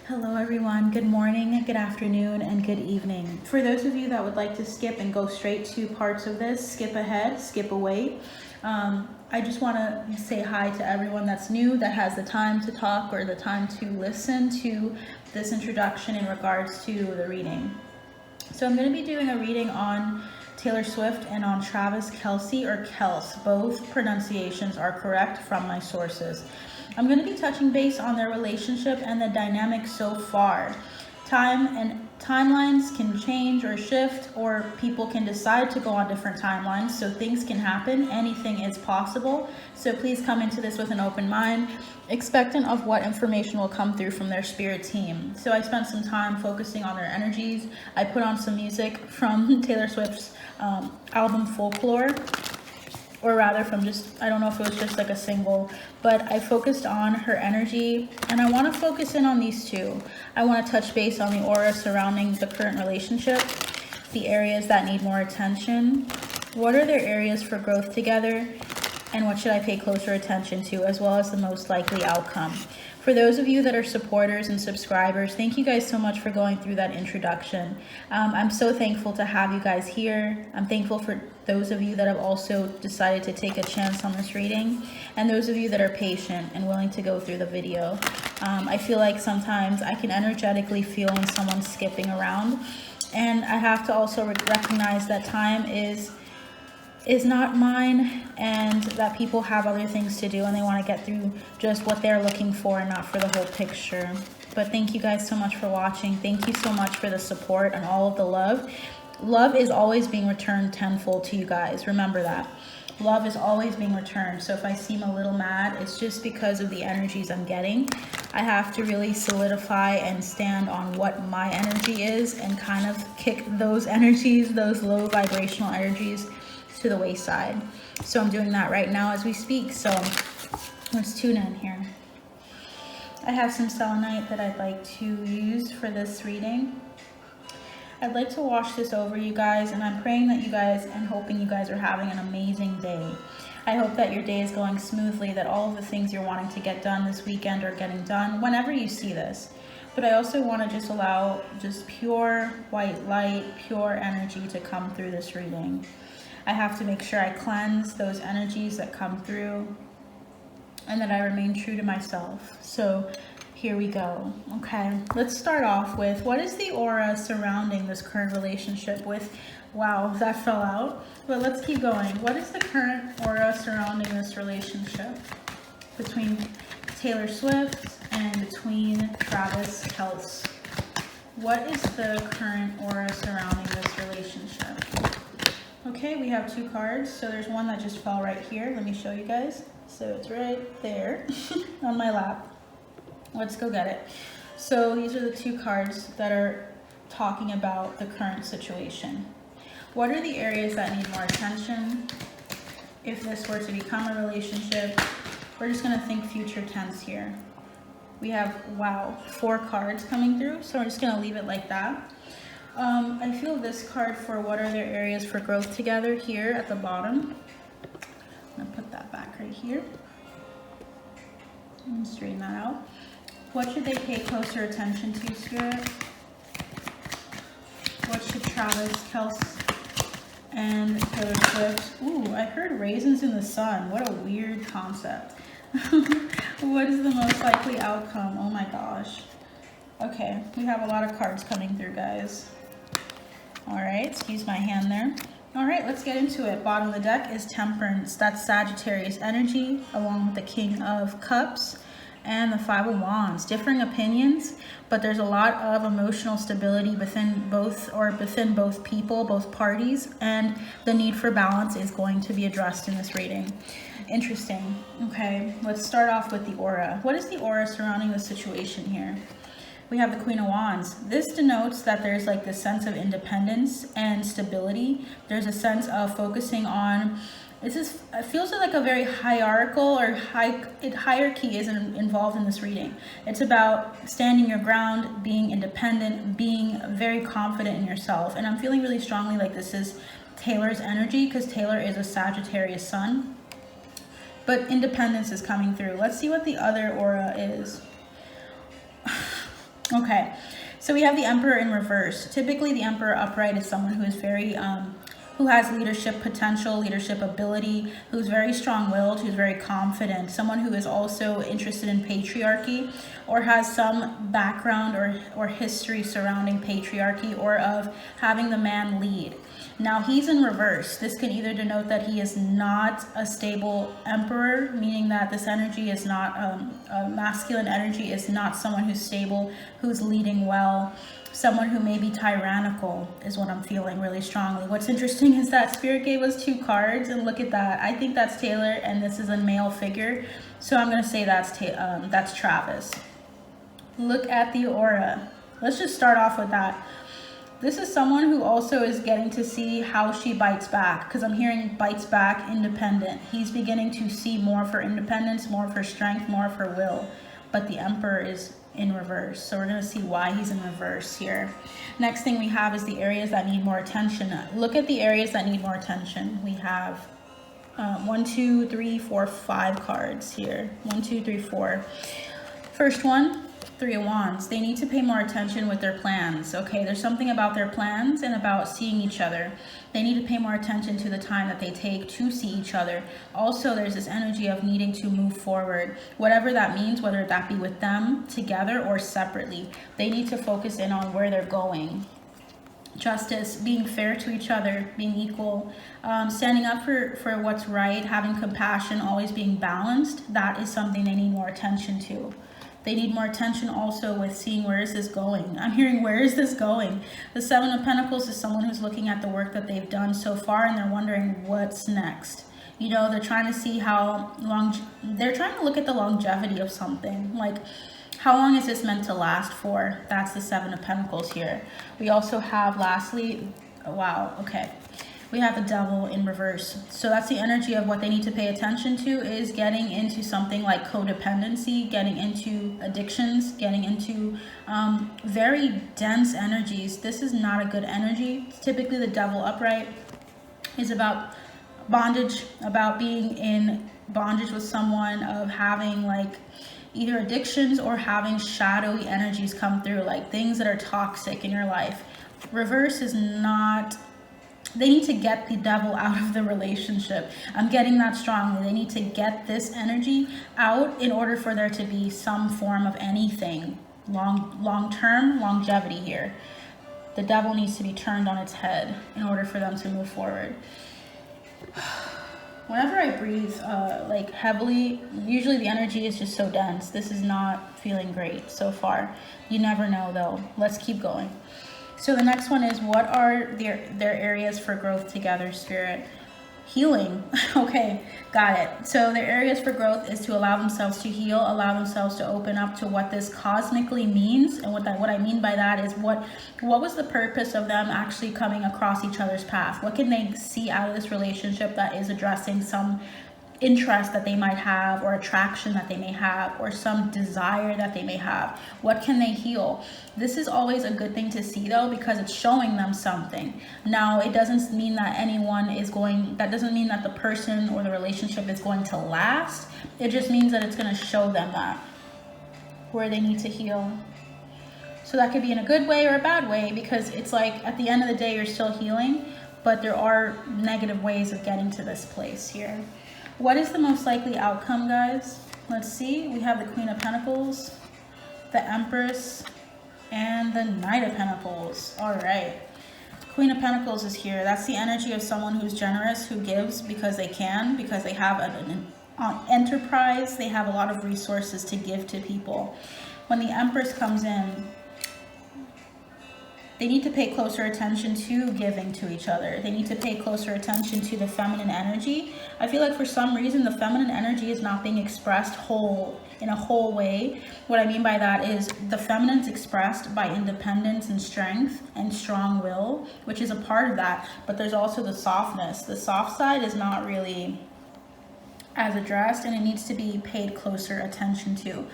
Hello everyone, good morning, good afternoon, and good evening. For those of you that would like to skip and go straight to parts of this, skip ahead, skip away, I just want to say hi to everyone that's new, that has the time to talk or the time to listen to this introduction in regards to the reading. So I'm going to be doing a reading on Taylor Swift and on Travis Kelce, or Kelce. Both pronunciations are correct from my sources. I'm going to be touching base on their relationship and the dynamic so far. Time and timelines can change or shift, or people can decide to go on different timelines, so things can happen. Anything is possible, so please come into this with an open mind, expectant of what information will come through from their spirit team. So I spent some time focusing on their energies. I put on some music from Taylor Swift's album Folklore, or rather from just, I don't know if it was just like a single, but I focused on her energy, and I want to focus in on these two. I want to touch base on the aura surrounding the current relationship, the areas that need more attention, what are their areas for growth together, and what should I pay closer attention to, as well as the most likely outcome. For those of you that are supporters and subscribers, thank you guys so much for going through that introduction. I'm so thankful to have you guys here. I'm thankful for those of you that have also decided to take a chance on this reading, and those of you that are patient and willing to go through the video. I feel like sometimes I can energetically feel when someone's skipping around, and I have to also recognize that time is not mine, and that people have other things to do and they want to get through just what they're looking for and not for the whole picture. But thank you guys so much for watching. Thank you so much for the support and all of the love. Love is always being returned tenfold to you guys. Remember that. Love is always being returned. So if I seem a little mad, it's just because of the energies I'm getting. I have to really solidify and stand on what my energy is and kind of kick those energies, those low vibrational energies, to the wayside. So I'm doing that right now as we speak. So let's tune in here. I have some selenite that I'd like to use for this reading. I'd like to wash this over you guys, and I'm praying that you guys and hoping you guys are having an amazing day. I hope that your day is going smoothly, that all of the things you're wanting to get done this weekend are getting done whenever you see this. But I also want to just allow just pure white light, pure energy to come through this reading. I have to make sure I cleanse those energies that come through, and that I remain true to myself. So here we go. Okay, let's start off with, what is the aura surrounding this current relationship with, wow, that fell out. But let's keep going. What is the current aura surrounding this relationship between Taylor Swift and between Travis Kelce? What is the current aura surrounding this relationship? Okay, we have two cards. So there's one that just fell right here. Let me show you guys. So it's right there on my lap. Let's go get it. So these are the two cards that are talking about the current situation. What are the areas that need more attention? If this were to become a relationship, we're just going to think future tense here. We have, wow, 4 cards coming through. So we're just going to leave it like that. I feel this card for what are their areas for growth together here at the bottom. I'm going to put that back right here and straighten that out. What should they pay closer attention to, Spirit? What should Travis Kelce and Taylor Swift? Ooh, I heard raisins in the sun. What a weird concept. What is the most likely outcome? Oh my gosh. Okay, we have a lot of cards coming through, guys. All right, excuse my hand there. All right, let's get into it. Bottom of the deck is Temperance. That's Sagittarius energy, along with the King of Cups and the Five of Wands. Differing opinions, but there's a lot of emotional stability within both people, both parties, and the need for balance is going to be addressed in this reading. Interesting. Okay, let's start off with the aura. What is the aura surrounding the situation here? We have the Queen of Wands. This denotes that there's like this sense of independence and stability. There's a sense of focusing on, it feels like a very hierarchical or hierarchy is involved in this reading. It's about standing your ground, being independent, being very confident in yourself. And I'm feeling really strongly like this is Taylor's energy, because Taylor is a Sagittarius sun. But independence is coming through. Let's see what the other aura is. Okay, so we have the Emperor in reverse. Typically, the Emperor upright is someone who is very, who has leadership potential, leadership ability, who's very strong-willed, who's very confident, someone who is also interested in patriarchy or has some background or history surrounding patriarchy or of having the man lead. Now he's in reverse. This can either denote that he is not a stable emperor, meaning that this energy is not, a masculine energy is not someone who's stable, who's leading well. Someone who may be tyrannical is what I'm feeling really strongly. What's interesting is that Spirit gave us 2 cards, and look at that. I think that's Taylor, and this is a male figure. So I'm going to say that's Travis. Look at the aura. Let's just start off with that. This is someone who also is getting to see how she bites back, because I'm hearing bites back, independent. He's beginning to see more for independence, more for strength, more for will. But the Emperor is in reverse. So we're going to see why he's in reverse here. Next thing we have is the areas that need more attention. Look at the areas that need more attention. We have 1, 2, 3, 4, 5 cards here. 1, 2, 3, 4. First one, 3 of Wands. They need to pay more attention with their plans. Okay, there's something about their plans and about seeing each other. They need to pay more attention to the time that they take to see each other. Also, there's this energy of needing to move forward, whatever that means, whether that be with them together or separately. They need to focus in on where they're going. Justice, being fair to each other, being equal, standing up for what's right, having compassion, always being balanced. That is something they need more attention to. They need more attention also with seeing where is this going. I'm hearing, where is this going? The 7 of Pentacles is someone who's looking at the work that they've done so far and they're wondering what's next. You know, they're trying to see how long, they're trying to look at the longevity of something. Like, how long is this meant to last for? That's the 7 of Pentacles here. We also have, lastly, wow, okay. We have the Devil in reverse. So that's the energy of what they need to pay attention to is getting into something like codependency, getting into addictions, getting into very dense energies. This is not a good energy. Typically the Devil upright is about bondage, about being in bondage with someone, of having like either addictions or having shadowy energies come through, like things that are toxic in your life. Reverse is not, they need to get the Devil out of the relationship. I'm getting that strongly. They need to get this energy out in order for there to be some form of anything long-term longevity here. The Devil needs to be turned on its head in order for them to move forward. Whenever I breathe like heavily, usually the energy is just so dense. This is not feeling great so far. You never know though. Let's keep going. So the next one is, what are their areas for growth together, Spirit? Healing. Okay, got it. So their areas for growth is to allow themselves to heal, allow themselves to open up to what this cosmically means. And what I mean by that is what was the purpose of them actually coming across each other's path? What can they see out of this relationship that is addressing some interest that they might have, or attraction that they may have, or some desire that they may have? What can they heal? This is always a good thing to see though, because it's showing them something. Now, it doesn't mean that that doesn't mean that the person or the relationship is going to last. It just means that it's going to show them that where they need to heal. So that could be in a good way or a bad way, because it's like at the end of the day, you're still healing, but there are negative ways of getting to this place here. What is the most likely outcome, guys? Let's see. We have the Queen of Pentacles, the Empress, and the Knight of Pentacles. All right. Queen of Pentacles is here. That's the energy of someone who's generous, who gives because they can, because they have an enterprise. They have a lot of resources to give to people. When the Empress comes in, they need to pay closer attention to giving to each other. They need to pay closer attention to the feminine energy. I feel like for some reason, the feminine energy is not being expressed in a whole way. What I mean by that is the feminine's expressed by independence and strength and strong will, which is a part of that. But there's also the softness. The soft side is not really as addressed, and it needs to be paid closer attention to.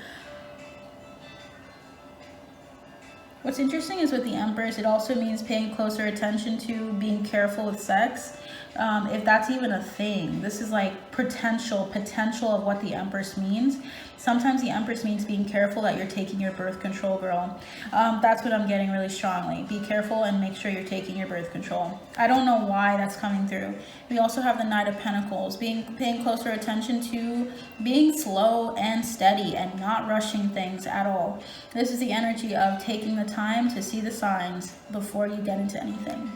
What's interesting is with the Empress, it also means paying closer attention to being careful with sex. if that's even a thing. This is like potential of what the Empress means. Sometimes the Empress means being careful that you're taking your birth control, girl. That's what I'm getting really strongly. Be careful and make sure you're taking your birth control. I don't know why that's coming through. We also have the Knight of Pentacles, paying closer attention to being slow and steady and not rushing things at all. This is the energy of taking the time to see the signs before you get into anything.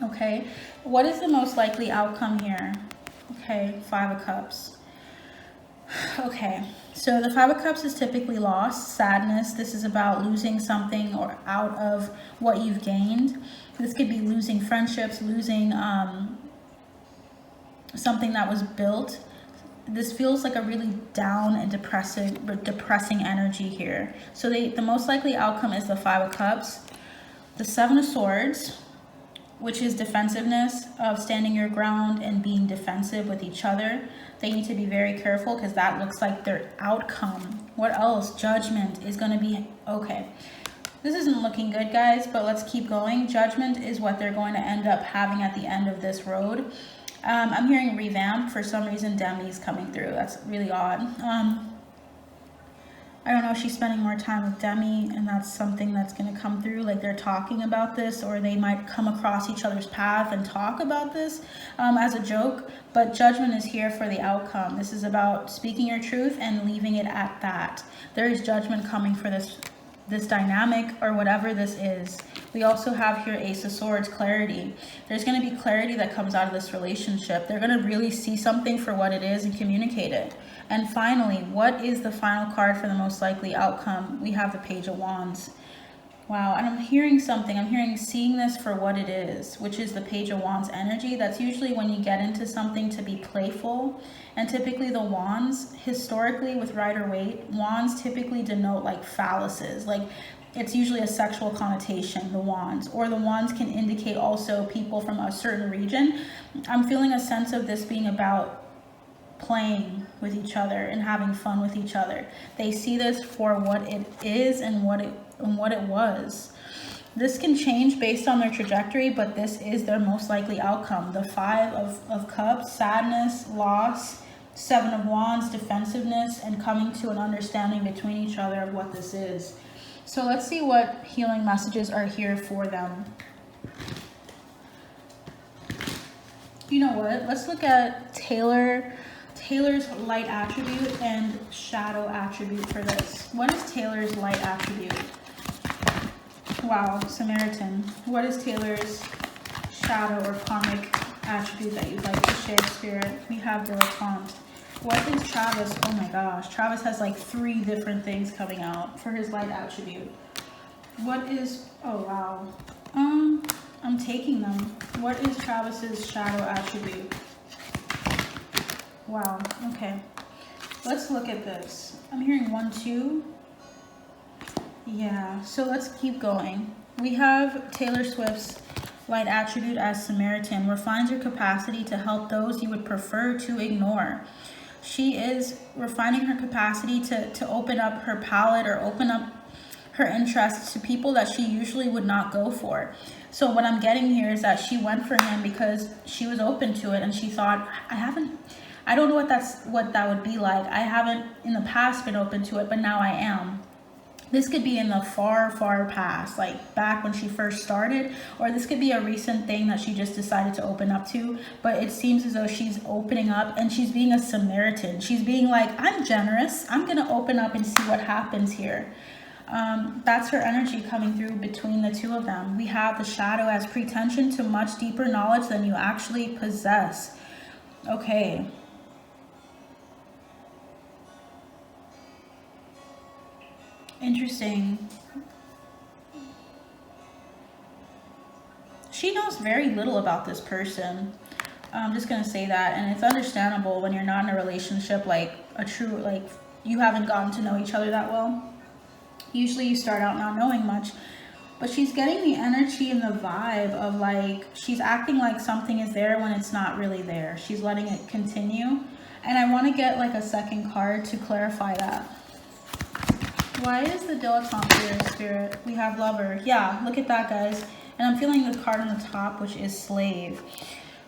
Okay, what is the most likely outcome here? Okay, 5 of Cups. Okay, so the 5 of Cups is typically loss, sadness. This is about losing something or out of what you've gained. This could be losing friendships, losing something that was built. This feels like a really down and depressing energy here. So the most likely outcome is the 5 of Cups, the 7 of Swords, which is defensiveness, of standing your ground and being defensive with each other. They need to be very careful because that looks like their outcome. What else? Judgment is going to be, okay. This isn't looking good, guys, but let's keep going. Judgment is what they're going to end up having at the end of this road. I'm hearing revamp. For some reason, Demi's coming through. That's really odd. I don't know if she's spending more time with Demi, and that's something that's going to come through, like they're talking about this, or they might come across each other's path and talk about this as a joke. But judgment is here for the outcome. This is about speaking your truth and leaving it at that. There is judgment coming for this dynamic or whatever this is. We also have here Ace of Swords, clarity. There's going to be clarity that comes out of this relationship. They're going to really see something for what it is and communicate it. And finally, what is the final card for the most likely outcome? We have the Page of Wands. Wow, and I'm hearing something. I'm hearing seeing this for what it is, which is the Page of Wands energy. That's usually when you get into something to be playful. And typically the wands, historically with Rider-Waite, wands typically denote like phalluses. Like it's usually a sexual connotation, the wands. Or the wands can indicate also people from a certain region. I'm feeling a sense of this being about playing with each other and having fun with each other. They see this for what it is and what it was. This can change based on their trajectory, but this is their most likely outcome. The 5 of Cups, sadness, loss, 7 of Wands, defensiveness, and coming to an understanding between each other of what this is. So let's see what healing messages are here for them. You know what? Let's look at Taylor's light attribute and shadow attribute for this. What is Taylor's light attribute? Wow, Samaritan. What is Taylor's shadow or karmic attribute that you'd like to share, Spirit? We have dilettante. What is Travis? Oh my gosh, Travis has like 3 different things coming out for his light attribute. What is, oh wow. I'm taking them. What is Travis's shadow attribute? Wow, okay. Let's look at this. I'm hearing 1, 2. Yeah, so let's keep going. We have Taylor Swift's light attribute as Samaritan, refines your capacity to help those you would prefer to ignore. She is refining her capacity to open up her palette or open up her interests to people that she usually would not go for. So what I'm getting here is that she went for him because she was open to it and she thought, I don't know what that would be like. I haven't in the past been open to it, but now I am. This could be in the far, far past, like back when she first started, or this could be a recent thing that she just decided to open up to, but it seems as though she's opening up and she's being a Samaritan. She's being like, I'm generous. I'm going to open up and see what happens here. That's her energy coming through between the two of them. We have the shadow as pretension to much deeper knowledge than you actually possess. Okay. Interesting. She knows very little about this person. I'm just gonna say that, and it's understandable when you're not in a relationship, like you haven't gotten to know each other that well. Usually you start out not knowing much, but she's getting the energy and the vibe of like she's acting like something is there when it's not really there. She's letting it continue, and I want to get like a second card to clarify that. Why is the dilettante here, Spirit? We have Lover. Yeah, look at that, guys. And I'm feeling the card on the top, which is Slave.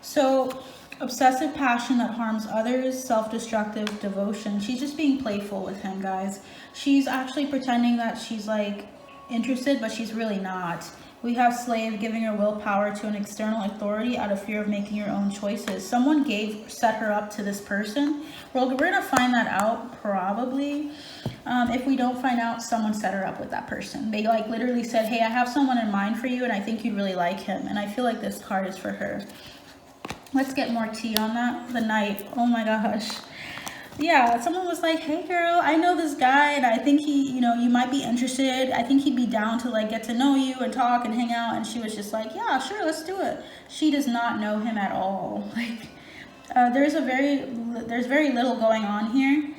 So obsessive passion that harms others, self-destructive devotion. She's just being playful with him, guys. She's actually pretending that she's like interested, but she's really not. We have slave, giving her willpower to an external authority out of fear of making her own choices. Someone set her up to this person. Well, we're gonna find that out probably. If we don't find out, someone set her up with that person. They like literally said, hey, I have someone in mind for you and I think you'd really like him. And I feel like this card is for her. Let's get more tea on that. The Knight. Oh my gosh. Yeah, someone was like, hey girl, I know this guy and I think he, you know, you might be interested. I think he'd be down to like get to know you and talk and hang out. And she was just like, yeah, sure, let's do it. She does not know him at all. Like, there's very little going on here.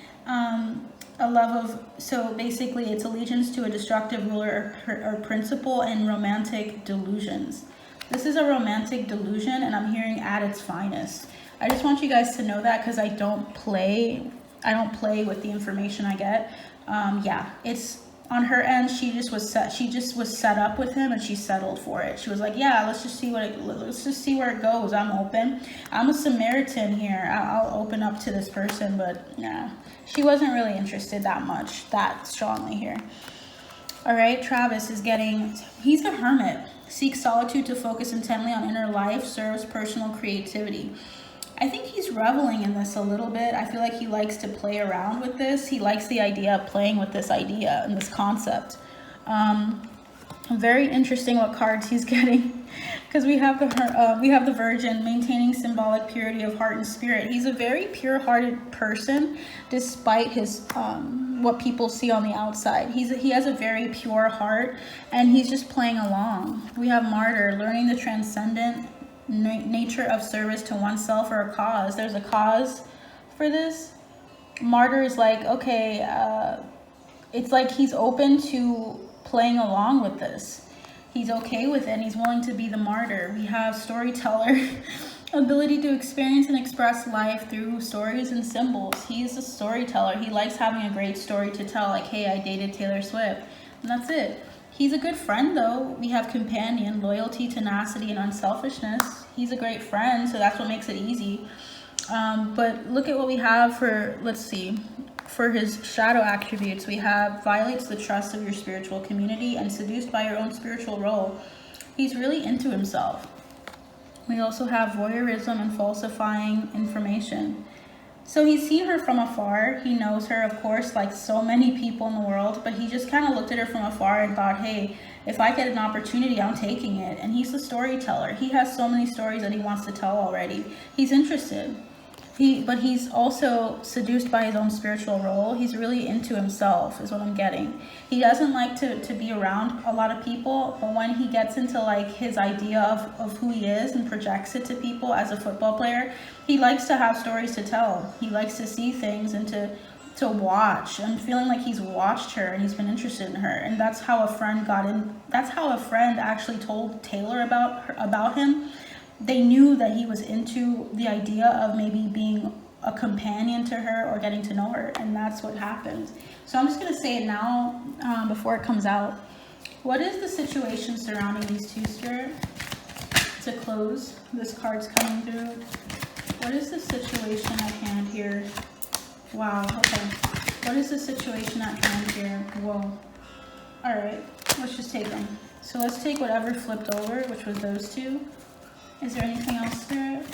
A love of, so basically it's allegiance to a destructive ruler or principle and romantic delusions. This is a romantic delusion and I'm hearing at its finest. I just want you guys to know that because I don't play with the information I get. Yeah, it's on her end. She just was set up with him and she settled for it. She was like, yeah, let's just see where it goes. I'm open. I'm a Samaritan here. I'll open up to this person, but nah, she wasn't really interested that strongly here. All right, Travis is he's a hermit. Seeks solitude to focus intently on inner life, serves personal creativity. I think he's reveling in this a little bit. I feel like he likes to play around with this. He likes the idea of playing with this idea and this concept. Very interesting what cards he's getting, because we have the Virgin, maintaining symbolic purity of heart and spirit. He's a very pure-hearted person, despite his what people see on the outside. He has a very pure heart, and he's just playing along. We have Martyr, learning the transcendent nature of service to oneself or a cause. There's a cause for this. Martyr is like, okay, it's like he's open to playing along with this. He's okay with it and he's willing to be the martyr. We have storyteller, ability to experience and express life through stories and symbols. He's a storyteller. He likes having a great story to tell, like, hey, I dated Taylor Swift, and that's it. He's a good friend though. We have companion, loyalty, tenacity, and unselfishness. He's a great friend, so that's what makes it easy. But look at what we have for, let's see, for his shadow attributes. We have violates the trust of your spiritual community and seduced by your own spiritual role. He's really into himself. We also have voyeurism and falsifying information. So he's seen her from afar. He knows her, of course, like so many people in the world, but he just kind of looked at her from afar and thought, hey, if I get an opportunity, I'm taking it. And he's a storyteller. He has so many stories that he wants to tell already. He's interested. But he's also seduced by his own spiritual role. He's really into himself, is what I'm getting. He doesn't like to be around a lot of people, but when he gets into like his idea of who he is and projects it to people as a football player, he likes to have stories to tell. He likes to see things and to watch. I'm feeling like he's watched her and he's been interested in her. And that's how a friend actually told Taylor about him. They knew that he was into the idea of maybe being a companion to her or getting to know her, and that's what happened. So I'm just going to say it now before it comes out. What is the situation surrounding these two, Spirit? To close, this card's coming through. What is the situation at hand here? Wow, okay. What is the situation at hand here? Whoa. All right, let's just take them. So let's take whatever flipped over, which was those two. Is there anything else, Spirit?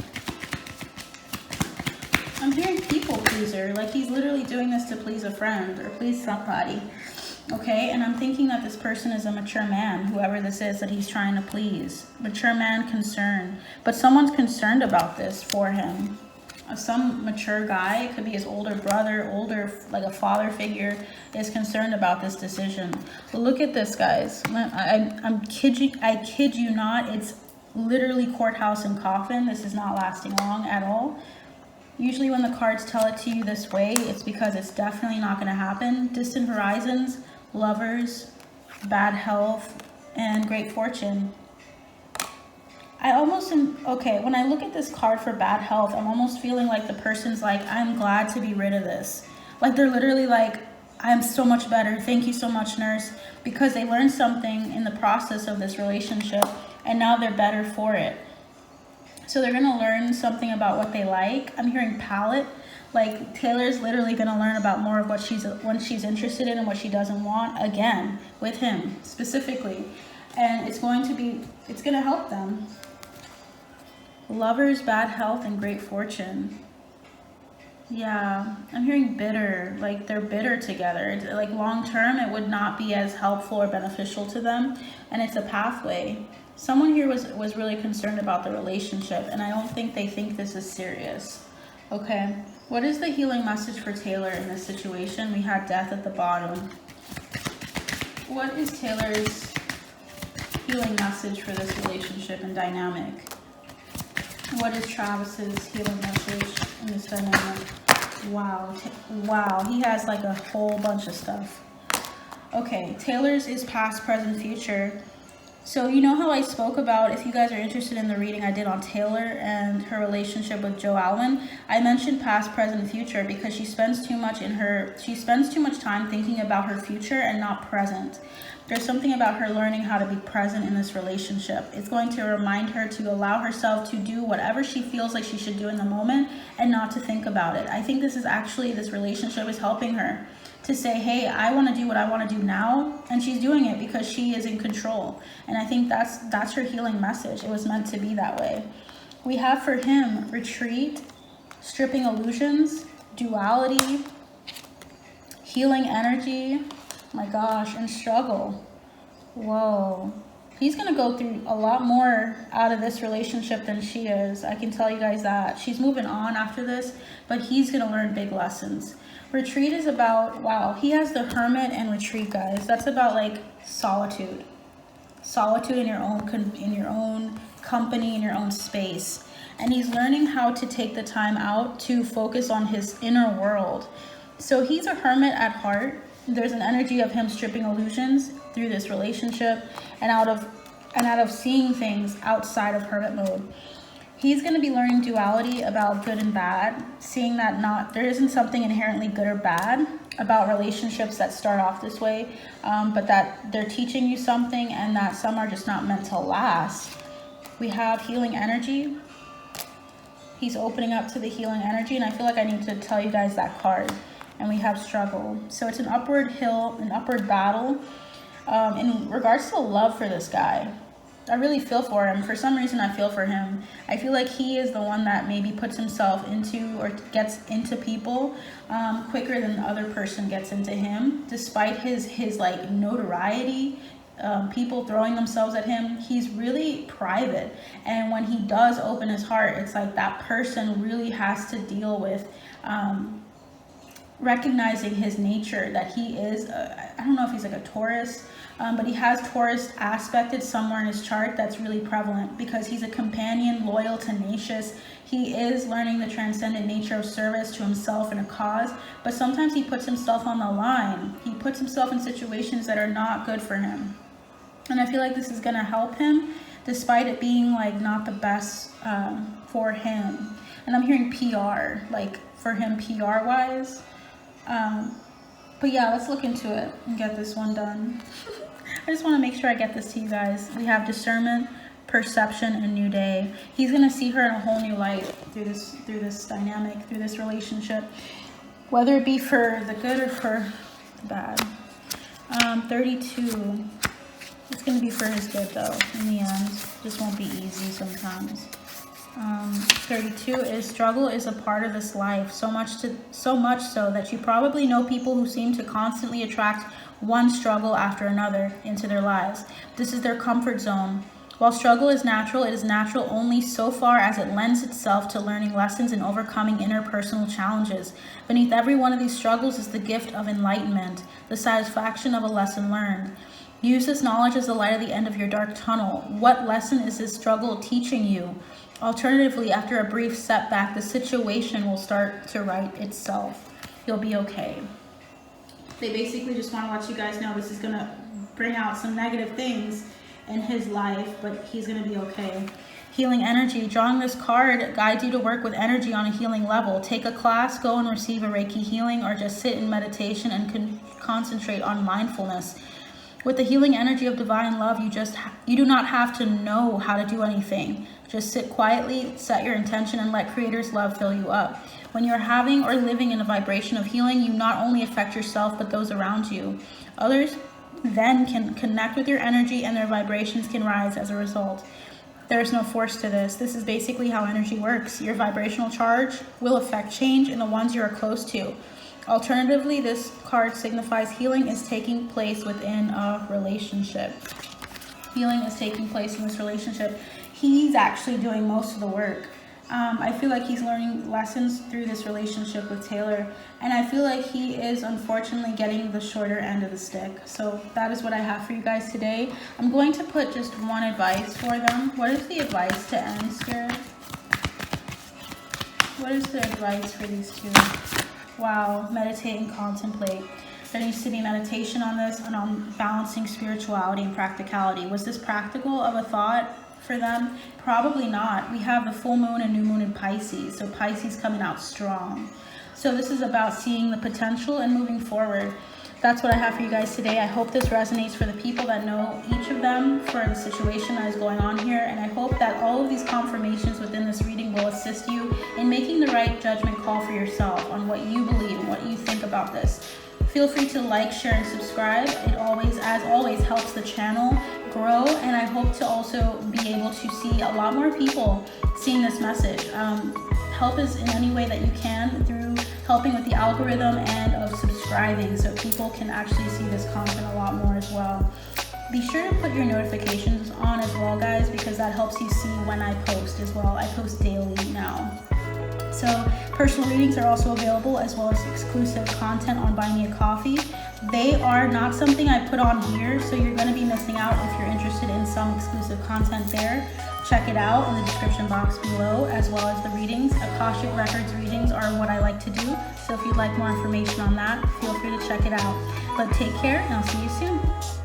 I'm hearing people pleaser. Like he's literally doing this to please a friend or please somebody. Okay, and I'm thinking that this person is a mature man, whoever this is that he's trying to please. Mature man, concerned. But someone's concerned about this for him. Some mature guy, it could be his older brother, like a father figure, is concerned about this decision. But look at this, guys. I kid you not. It's literally courthouse and coffin. This is not lasting long at all. Usually when the cards tell it to you this way, it's because it's definitely not going to happen. Distant horizons, lovers, bad health, and great fortune. I almost am, okay, when I look at this card for bad health, I'm almost feeling like the person's like, I'm glad to be rid of this. Like they're literally like, I'm so much better. Thank you so much, nurse. Because they learned something in the process of this relationship and now they're better for it. So they're going to learn something about what they like. I'm hearing palette. Like Taylor's literally going to learn about more of what she's interested in and what she doesn't want, again, with him specifically. And it's going to help them. Lovers, bad health, and great fortune. Yeah, I'm hearing bitter, like they're bitter together. Like long term, it would not be as helpful or beneficial to them. And it's a pathway. Someone here was really concerned about the relationship, and I don't think they think this is serious. Okay, what is the healing message for Taylor in this situation? We had death at the bottom. What is Taylor's healing message for this relationship and dynamic? What is Travis's healing message in this dynamic? Wow, wow, he has like a whole bunch of stuff. Okay, Taylor's is past, present, future. So you know how I spoke about, if you guys are interested in the reading I did on Taylor and her relationship with Joe Alwyn, I mentioned past, present, future because she spends too much time thinking about her future and not present. There's something about her learning how to be present in this relationship. It's going to remind her to allow herself to do whatever she feels like she should do in the moment and not to think about it. I think this relationship is helping her to say, hey, I want to do what I want to do now, and she's doing it because she is in control. And I think that's her healing message. It was meant to be that way. We have for him retreat, stripping illusions, duality, healing energy, my gosh, and struggle. Whoa. He's going to go through a lot more out of this relationship than she is. I can tell you guys that. She's moving on after this, but he's going to learn big lessons. Retreat is about, wow, he has the Hermit and retreat, guys. That's about like solitude. Solitude in your own company, in your own space. And he's learning how to take the time out to focus on his inner world. So he's a hermit at heart. There's an energy of him stripping illusions through this relationship and out of seeing things outside of hermit mode. He's going to be learning duality about good and bad, seeing that there isn't something inherently good or bad about relationships that start off this way, but that they're teaching you something and that some are just not meant to last. We have healing energy. He's opening up to the healing energy, and I feel like I need to tell you guys that card. And we have struggle. So it's an upward hill, an upward battle. In regards to love for this guy, I really feel for him. For some reason, I feel for him. I feel like he is the one that maybe puts himself into or gets into people quicker than the other person gets into him. Despite his like notoriety, people throwing themselves at him, he's really private. And when he does open his heart, it's like that person really has to deal with recognizing his nature, that he is, I don't know if he's like a Taurus, but he has Taurus aspected somewhere in his chart that's really prevalent because he's a companion, loyal, tenacious. He is learning the transcendent nature of service to himself and a cause, but sometimes he puts himself on the line. He puts himself in situations that are not good for him. And I feel like this is going to help him despite it being like not the best for him. And I'm hearing PR, like for him PR wise. But yeah, let's look into it and get this one done. I just want to make sure I get this to you guys. We have discernment, perception, and new day. He's going to see her in a whole new light through this dynamic, through this relationship, whether it be for the good or for the bad. 32. It's going to be for his good though, in the end. This won't be easy sometimes. 32 is struggle is a part of this life, so much so that you probably know people who seem to constantly attract one struggle after another into their lives. This is their comfort zone. While struggle is natural, it is natural only so far as it lends itself to learning lessons and overcoming interpersonal challenges. Beneath every one of these struggles is the gift of enlightenment, the satisfaction of a lesson learned. Use this knowledge as the light at the end of your dark tunnel. What lesson is this struggle teaching you? Alternatively, after a brief setback, the situation will start to right itself. You'll be okay. They basically just want to let you guys know this is going to bring out some negative things in his life, but he's going to be okay. Healing energy. Drawing this card guides you to work with energy on a healing level. Take a class, go and receive a Reiki healing, or just sit in meditation and concentrate on mindfulness. With the healing energy of divine love, you do not have to know how to do anything. Just sit quietly, set your intention, and let Creator's love fill you up. When you're having or living in a vibration of healing, you not only affect yourself, but those around you. Others then can connect with your energy, and their vibrations can rise as a result. There is no force to this. This is basically how energy works. Your vibrational charge will affect change in the ones you are close to. Alternatively, this card signifies healing is taking place within a relationship. Healing is taking place in this relationship. He's actually doing most of the work. I feel like he's learning lessons through this relationship with Taylor, and I feel like he is unfortunately getting the shorter end of the stick. So that is what I have for you guys today. I'm going to put just one advice for them. What is the advice to end, Spirit? What is the advice for these two? Wow, meditate and contemplate. There needs to be meditation on this and on balancing spirituality and practicality. Was this practical of a thought for them? Probably not. We have the full moon and new moon in Pisces, so Pisces coming out strong. So this is about seeing the potential and moving forward. That's what I have for you guys today. I hope this resonates for the people that know each of them for the situation that is going on here, and I hope that all of these confirmations within this reading will assist you in making the right judgment call for yourself on what you believe and what you think about this. Feel free to like, share, and subscribe. It always, as always, helps the channel grow, and I hope to also be able to see a lot more people seeing this message. Help us in any way that you can through helping with the algorithm and of subscribing so people can actually see this content a lot more as well. Be sure to put your notifications on as well, guys, because that helps you see when I post as well. I post daily now. So personal readings are also available, as well as exclusive content on Buy Me a Coffee. They are not something I put on here, so you're going to be missing out if you're interested in some exclusive content there. Check it out in the description box below, as well as the readings. Akashic Records readings are what I like to do, so if you'd like more information on that, feel free to check it out. But take care, and I'll see you soon.